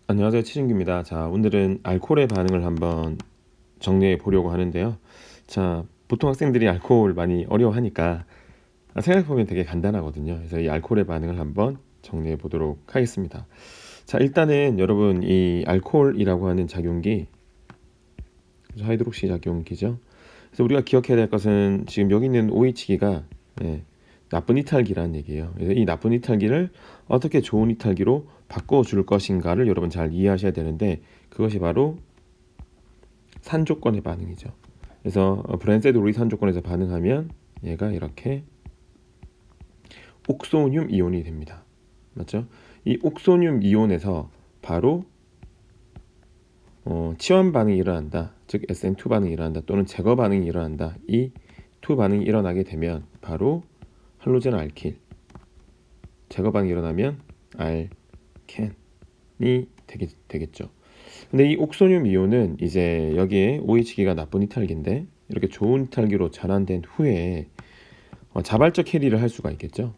안녕하세요, 치진규입니다. 자, 오늘은 알코올의 반응을 한번 정리해 보려고 하는데요. 자, 보통 학생들이 알코올 많이 어려워하니까 생각해보면 되게 간단하거든요. 그래서 이 알코올의 반응을 한번 정리해 보도록 하겠습니다. 자, 일단은 여러분 이 알코올이라고 하는 작용기, 하이드록시 작용기죠. 그래서 우리가 기억해야 될 것은 지금 여기 있는 OH기가 나쁜 이탈기라는 얘기예요. 그래서 이 나쁜 이탈기를 어떻게 좋은 이탈기로 바꿔줄 것인가를 여러분 잘 이해하셔야 되는데, 그것이 바로 산조건의 반응이죠. 그래서 브랜세드 로이 산조건에서 반응하면 얘가 이렇게 옥소늄 이온이 됩니다. 맞죠? 이 옥소늄 이온에서 바로 치환 반응이 일어난다. 즉 SN2 반응이 일어난다. 또는 제거 반응이 일어난다. 이 2 반응이 일어나게 되면 바로 할로젠 알킬, 제거 반응이 일어나면 알켄이 되겠죠. 근데 이 옥소늄 이온은 이제 여기에 OH기가 나쁜 이탈기인데 이렇게 좋은 이탈기로 전환된 후에 자발적 해리를 할 수가 있겠죠.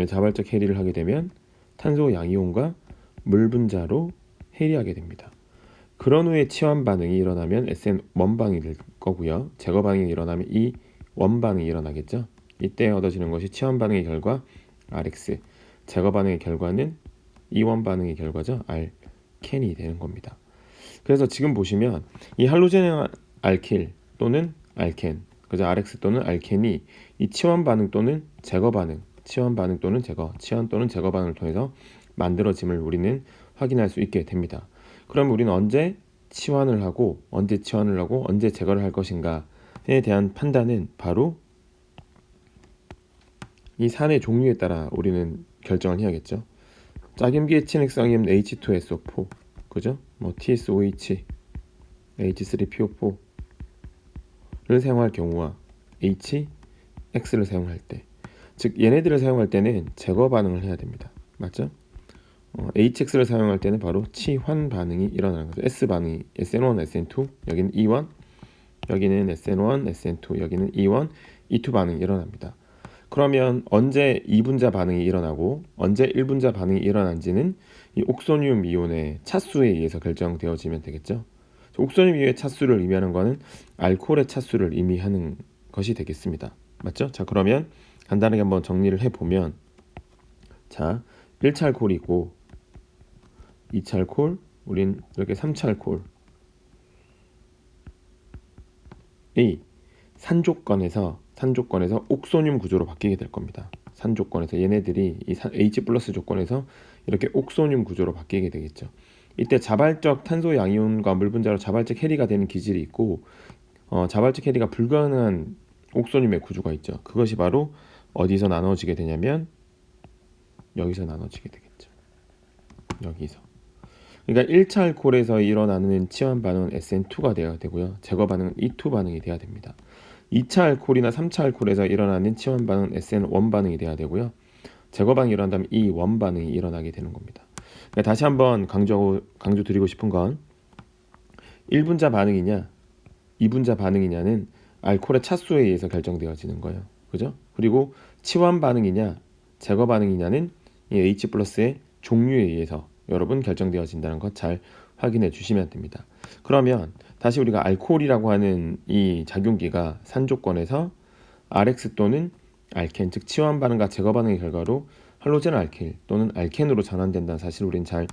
자발적 해리를 하게 되면 탄소 양이온과 물 분자로 해리하게 됩니다. 그런 후에 치환 반응이 일어나면 SN1 반응이 될 거고요. 제거 반응이 일어나면 이 원 반응이 일어나겠죠. 이때 얻어지는 것이 치환 반응의 결과 RX, 제거 반응의 결과는 이원 반응의 결과죠. 알켄이 되는 겁니다. 그래서 지금 보시면 이 할로젠 알킬 또는 알켄, 그죠? RX 또는 알켄이 이 치환 반응 또는 제거 반응, 치환 반응 또는 제거, 치환 또는 제거 반응을 통해서 만들어짐을 우리는 확인할 수 있게 됩니다. 그럼 우리는 언제 치환을 하고 언제 제거를 할 것인가에 대한 판단은 바로 이 산의 종류에 따라 우리는 결정을 해야겠죠. 짝염기의 친액성인 H2SO4, 그죠? 뭐 TSOH, H3PO4를 사용할 경우와 HX를 사용할 때, 즉 얘네들을 사용할 때는 제거 반응을 해야 됩니다. 맞죠? HX를 사용할 때는 바로 치환 반응이 일어나는 거죠. S 반응이 SN1, SN2, 여기는 E1, 여기는 SN1, SN2, 여기는 E1, E2 반응이 일어납니다. 그러면 언제 2분자 반응이 일어나고 언제 1분자 반응이 일어난지는 이 옥소늄 이온의 차수에 의해서 결정되어지면 되겠죠. 옥소늄 이온의 차수를 의미하는 것은 알코올의 차수를 의미하는 것이 되겠습니다. 맞죠? 자, 그러면 간단하게 한번 정리를 해보면, 자, 1차 알코올이고 2차 알코올, 우린 이렇게 3차 알코올, 이 산조건에서 옥소늄 구조로 바뀌게 될 겁니다. 산조건에서 얘네들이 이 H 플러스 조건에서 이렇게 옥소늄 구조로 바뀌게 되겠죠. 이때 자발적 탄소 양이온과 물 분자로 자발적 해리가 되는 기질이 있고, 자발적 해리가 불가능한 옥소늄의 구조가 있죠. 그것이 바로 어디서 나눠지게 되냐면 여기서 나눠지게 되겠죠. 여기서. 그러니까 1차 알코올에서 일어나는 치환 반응은 SN2가 돼야 되고요. 제거 반응은 E2 반응이 돼야 됩니다. 2차 알코올이나 3차 알코올에서 일어나는 치환 반응은 SN1 반응이 돼야 되고요. 제거 반응이 일어난다면 E1 반응이 일어나게 되는 겁니다. 그러니까 다시 한번 강조 드리고 싶은 건 1분자 반응이냐 2분자 반응이냐는 알코올의 차수에 의해서 결정되어지는 거예요. 그죠? 그리고 치환 반응이냐 제거 반응이냐는 이 H 플러스의 종류에 의해서 여러분 결정되어진다는 것 잘 확인해 주시면 됩니다. 그러면 다시 우리가 알코올이라고 하는 이 작용기가 산조건에서 RX 또는 알켄, 즉 치환 반응과 제거 반응의 결과로 할로젠 알킬 또는 알켄으로 전환된다는 사실을 우리는 잘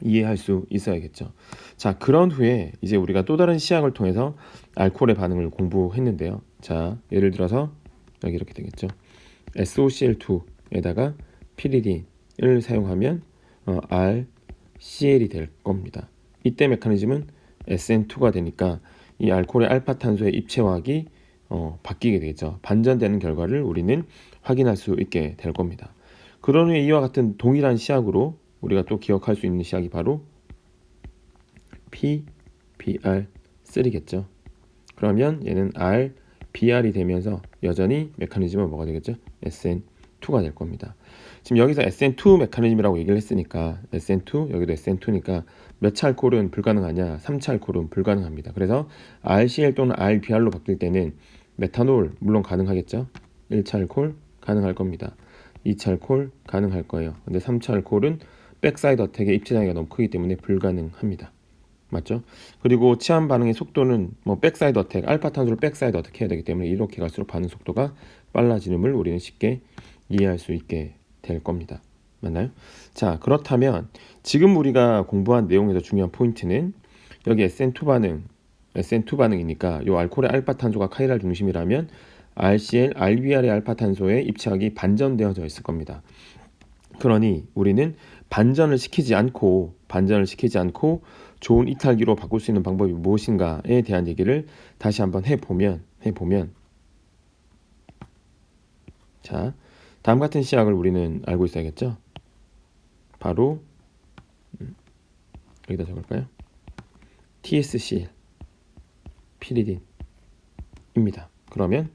이해할 수 있어야겠죠. 자, 그런 후에 이제 우리가 또 다른 시약을 통해서 알코올의 반응을 공부했는데요. 자, 예를 들어서 여기 이렇게 되겠죠. SOCl2에다가 피리딘을 사용하면 RCl이 될 겁니다. 이때 메커니즘은 SN2가 되니까 이 알코올의 알파탄소의 입체화학이 바뀌게 되겠죠. 반전되는 결과를 우리는 확인할 수 있게 될 겁니다. 그런 후에 이와 같은 동일한 시약으로 우리가 또 기억할 수 있는 시약이 바로 PBr3겠죠. 그러면 얘는 RBr이 되면서 여전히 메커니즘은 뭐가 되겠죠? SN2가 될 겁니다. 지금 여기서 SN2 메커니즘이라고 얘기를 했으니까 SN2, 여기도 SN2니까 몇 차 알코올은 불가능하냐? 3차 알코올은 불가능합니다. 그래서 RCl 또는 RBr로 바뀔 때는 메탄올 물론 가능하겠죠? 1차 알코올 가능할 겁니다. 2차 알코올 가능할 거예요. 근데 3차 알코올은 백사이드 어택의 입체 장애가 너무 크기 때문에 불가능합니다. 맞죠? 그리고 치환 반응의 속도는 뭐 백사이드 어택, 알파 탄소를 백사이드 어택 해야 되기 때문에 이렇게 갈수록 반응 속도가 빨라지는걸 우리는 쉽게 이해할 수 있게 될 겁니다. 맞나요? 자, 그렇다면 지금 우리가 공부한 내용에서 중요한 포인트는 여기 SN2 반응이니까 요 알코올의 알파 탄소가 카이랄 중심이라면 RCl, RBR의 알파 탄소의 입체학이 반전되어져 있을 겁니다. 그러니 우리는 반전을 시키지 않고 좋은 이탈기로 바꿀 수 있는 방법이 무엇인가에 대한 얘기를 다시 한번 해보면 자, 다음 같은 시약을 우리는 알고 있어야겠죠? 바로 여기다 적을까요? TSCl, 피리딘입니다. 그러면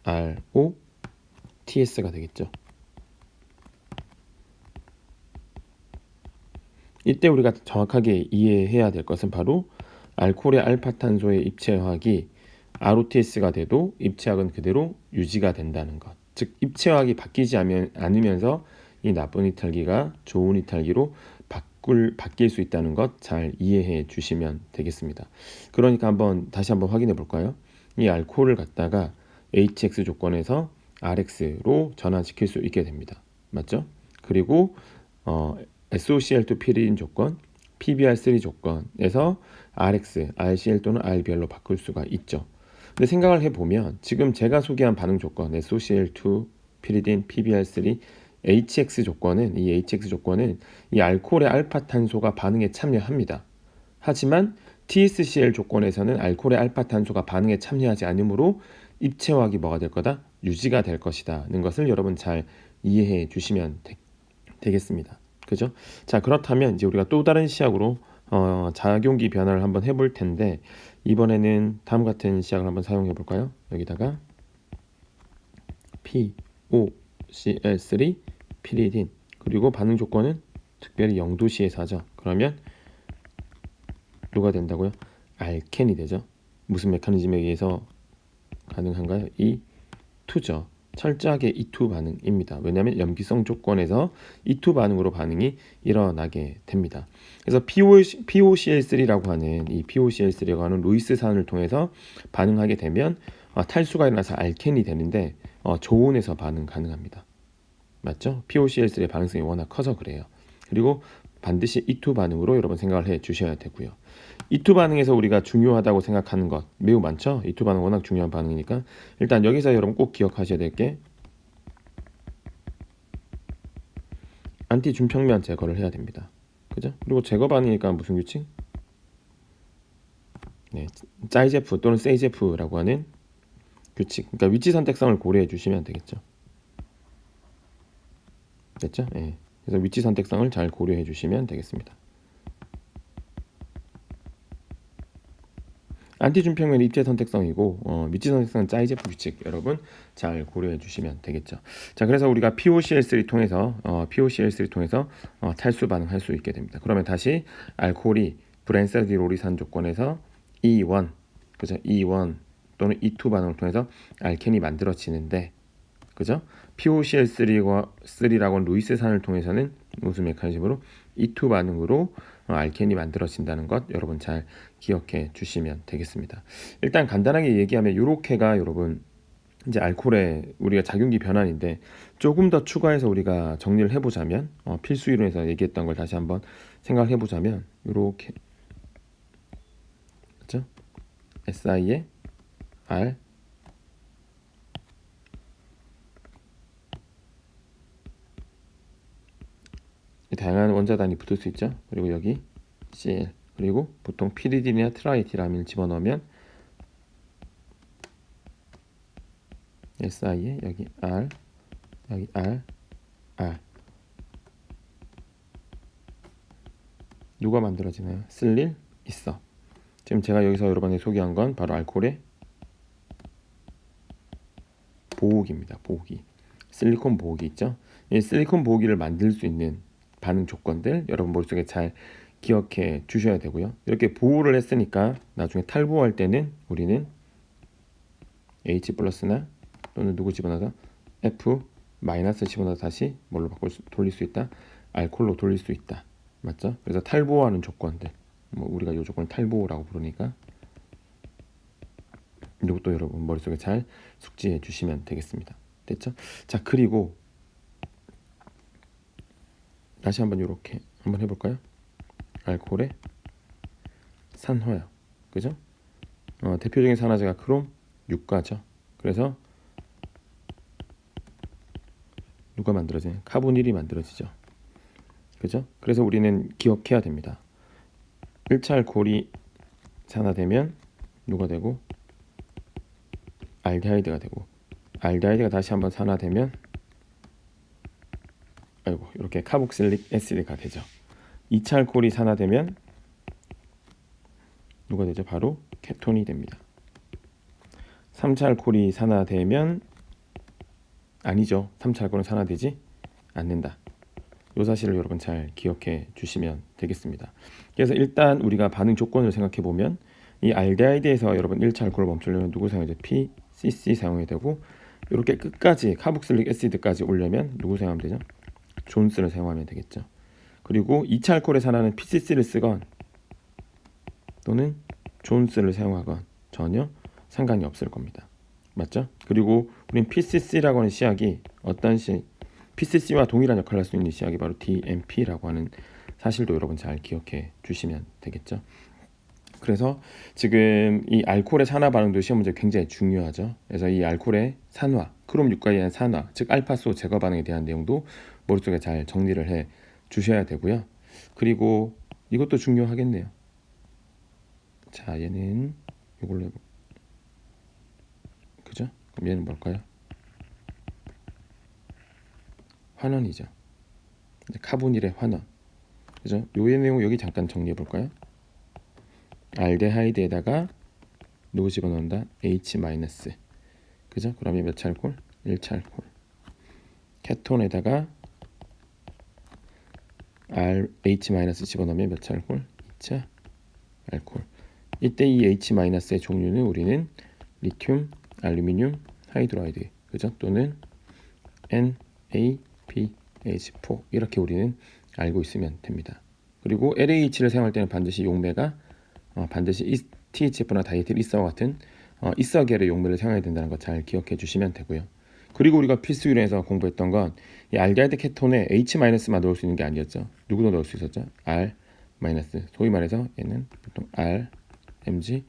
ROTS가 되겠죠. 이때 우리가 정확하게 이해해야 될 것은 바로 알코올의 알파탄소의 입체화학이 ROTS가 돼도 입체학은 그대로 유지가 된다는 것. 즉 입체화학이 바뀌지 않으면서 이 나쁜 이탈기가 좋은 이탈기로 바뀔 수 있다는 것 잘 이해해 주시면 되겠습니다. 그러니까 다시 한번 확인해 볼까요? 이 알코올을 갖다가 HX 조건에서 RX로 전환시킬 수 있게 됩니다. 맞죠? 그리고 SOCl2 피리딘 조건, PBr3 조건에서 RX, RCl 또는 RBR로 바꿀 수가 있죠. 근데 생각을 해보면 지금 제가 소개한 반응 조건, SOCl2, 피리딘, PBr3, HX 조건은 이 알코올의 알파탄소가 반응에 참여합니다. 하지만 TSCl 조건에서는 알코올의 알파탄소가 반응에 참여하지 않으므로 입체화학이 뭐가 될 거다? 유지가 될 것이다는 것을 여러분 잘 이해해 주시면 되겠습니다. 그죠? 자, 그렇다면 이제 우리가 또 다른 시약으로 작용기 변화를 한번 해볼 텐데 이번에는 다음 같은 시약을 한번 사용해 볼까요? 여기다가 POCl3 피리딘 그리고 반응 조건은 특별히 0도씨에서 하죠. 그러면 누가 된다고요? 알켄이 되죠. 무슨 메커니즘에 의해서 가능한가요? E2죠. 철저하게 E2 반응입니다. 왜냐하면 염기성 조건에서 E2 반응으로 반응이 일어나게 됩니다. 그래서 POCl3라고 하는 루이스산을 통해서 반응하게 되면 탈수가 일어나서 알켄이 되는데 저온에서 반응 가능합니다. 맞죠? POCl3의 반응성이 워낙 커서 그래요. 그리고 반드시 E2 반응으로 여러분 생각을 해 주셔야 되고요. E2 반응에서 우리가 중요하다고 생각하는 것 매우 많죠? E2 반응 워낙 중요한 반응이니까 일단 여기서 여러분 꼭 기억하셔야 될 게 안티 준평면 제거를 해야 됩니다. 그죠? 그리고 제거 반응이니까 무슨 규칙? 네, 짜이제프 또는 세이제프라고 하는 규칙. 그러니까 위치 선택성을 고려해 주시면 되겠죠. 됐죠? 네. 그래서 위치 선택성을 잘 고려해 주시면 되겠습니다. 안티준평면 입체 선택성이고 위치 선택성은 짜이제프 규칙 여러분 잘 고려해 주시면 되겠죠. 자, 그래서 우리가 POCl3 통해서 탈수 반응할 수 있게 됩니다. 그러면 다시 알코올이 브랜사디로리산 조건에서 E1 그죠? E1 또는 E2 반응을 통해서 알켄이 만들어지는데 그죠? POCl3라고 하는 루이스산을 통해서는 무슨 메커니즘으로 E2 반응으로 알켄이 만들어진다는 것 여러분 잘 기억해 주시면 되겠습니다. 일단 간단하게 얘기하면 이렇게가 여러분 이제 알코올의 우리가 작용기 변환인데 조금 더 추가해서 우리가 정리를 해보자면 필수 이론에서 얘기했던 걸 다시 한번 생각을 해보자면 이렇게 그렇죠? SI에 R 다양한 원자단이 붙을 수 있죠. 그리고 여기 CL 그리고 보통 피리딘이나 트라이티라민을 집어넣으면 SI에 여기 R 여기 R 누가 만들어지나요? 쓸 일 있어. 지금 제가 여기서 여러분에 소개한 건 바로 알코올의 보호기입니다. 보호기. 실리콘 보호기 있죠? 이 실리콘 보호기를 만들 수 있는 반응 조건들 여러분 머릿속에 잘 기억해 주셔야 되고요. 이렇게 보호를 했으니까 나중에 탈보할 때는 우리는 H 플러스나 또는 누구 집어넣어서 F 마이너스 집어넣어서 다시 뭘로 돌릴 수 있다? 알코올로 돌릴 수 있다. 맞죠? 그래서 탈보하는 조건들, 뭐 우리가 이 조건을 탈보라고 부르니까 이것도 여러분 머릿속에 잘 숙지해 주시면 되겠습니다. 됐죠? 자, 그리고 다시 한번 이렇게 한번 해볼까요? 알코올의 산화요. 그죠? 대표적인 산화제가 크롬 6가죠. 그래서 누가 만들어지냐? 카보닐이 만들어지죠. 그죠? 그래서 우리는 기억해야 됩니다. 1차 알코올이 산화되면 누가 되고? 알데하이드가 되고, 알데하이드가 다시 한번 산화되면 이렇게 카복실릭 애시드가 되죠. 2차 알코올이 산화되면 누가 되죠? 바로 케톤이 됩니다. 3차 알코올이 산화되면 아니죠. 3차 알코올은 산화되지 않는다. 이 사실을 여러분 잘 기억해 주시면 되겠습니다. 그래서 일단 우리가 반응 조건을 생각해 보면 이 알데하이드에서 여러분 1차 알코올을 멈추려면 누구 사용해야 돼? PCC 사용해야 되고, 이렇게 끝까지 카복실릭 애시드까지 오려면 누구 사용하면 되죠? 존스를 사용하면 되겠죠. 그리고 2차 알코올에 산화는 PCC를 쓰건 또는 존스를 사용하건 전혀 상관이 없을 겁니다. 맞죠? 그리고 우린 PCC라고 하는 시약이 어떤 PCC와 동일한 역할을 할 수 있는 시약이 바로 DMP라고 하는 사실도 여러분 잘 기억해 주시면 되겠죠. 그래서 지금 이 알코올의 산화 반응도 시험 문제 굉장히 중요하죠. 그래서 이 알코올의 산화, 크롬 6가에 대한 산화, 즉 알파소 제거 반응에 대한 내용도 머릿속에 잘 정리를 해 주셔야 되고요. 그리고 이것도 중요하겠네요. 자, 얘는 이걸로 해볼게요. 그죠? 그럼 얘는 뭘까요? 환원이죠. 카보닐의 환원. 그죠? 요의 내용 여기 잠깐 정리해 볼까요? 알데하이드에다가 누구 집어넣는다? H-. 그죠? 그러면 몇 차 알코올? 1차 알코올. 케톤에다가 H- 집어넣으면 몇 차 알코올? 2차 알코올. 이때 이 H-의 종류는 우리는 리튬, 알루미늄, 하이드로아이드, 그죠? 또는 NaPH4 이렇게 우리는 알고 있으면 됩니다. 그리고 LAH를 사용할 때는 반드시 용매가 반드시 THF나 다이에틸 이서와 같은 이서 계열의 용매를 사용해야 된다는 거 잘 기억해 주시면 되고요. 그리고 우리가 필수 유래에서 공부했던 건 이 알데하이드 케톤에 H-만 넣을 수 있는 게 아니었죠. 누구도 넣을 수 있었죠. R-. 소위 말해서 얘는 보통 R, Mg,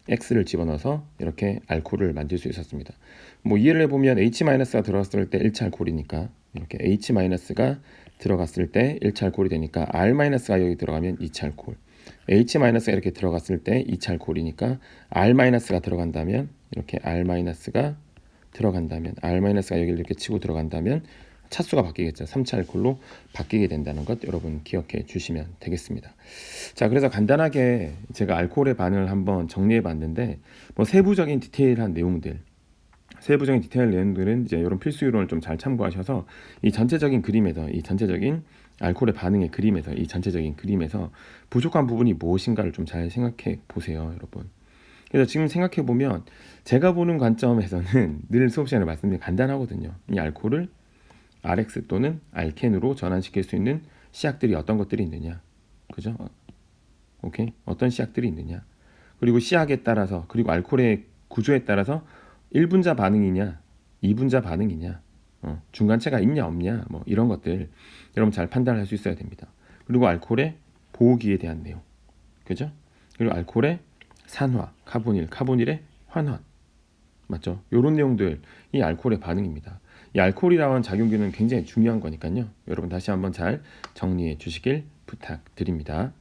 X를 집어넣어서 이렇게 알코올을 만들 수 있었습니다. 뭐 이해를 해보면 H-가 들어갔을 때 1차 알코올이니까 이렇게 H-가 들어갔을 때 1차 알코올이 되니까 R-가 여기 들어가면 2차 알코올, H-가 이렇게 들어갔을 때 2차 알코올이니까 R-가 들어간다면 이렇게 R-가 들어간다면 R-가 여기 이렇게 치고 들어간다면 차수가 바뀌겠죠. 3차 알코올로 바뀌게 된다는 것 여러분 기억해 주시면 되겠습니다. 자, 그래서 간단하게 제가 알코올의 반응을 한번 정리해 봤는데 뭐 세부적인 디테일한 내용들은 이제 이런 필수 이론을 좀 잘 참고하셔서 이 전체적인 그림에서 이 전체적인 알코올의 반응의 그림에서 이 전체적인 그림에서 부족한 부분이 무엇인가를 좀 잘 생각해 보세요, 여러분. 그래서 지금 생각해 보면 제가 보는 관점에서는 늘 수업 시간에 말씀드린 간단하거든요. 이 알코올을 RX 또는 알켄으로 전환시킬 수 있는 시약들이 어떤 것들이 있느냐, 그죠? 오케이, 어떤 시약들이 있느냐, 그리고 시약에 따라서, 그리고 알코올의 구조에 따라서 1분자 반응이냐 2분자 반응이냐, 중간체가 있냐 없냐, 뭐 이런 것들 여러분 잘 판단할 수 있어야 됩니다. 그리고 알코올의 보호기에 대한 내용, 그죠? 그리고 알코올의 산화, 카보닐의 환원, 맞죠? 이런 내용들 이 알코올의 반응입니다. 이 알코올이라는 작용기는 굉장히 중요한 거니까요. 여러분 다시 한번 잘 정리해 주시길 부탁드립니다.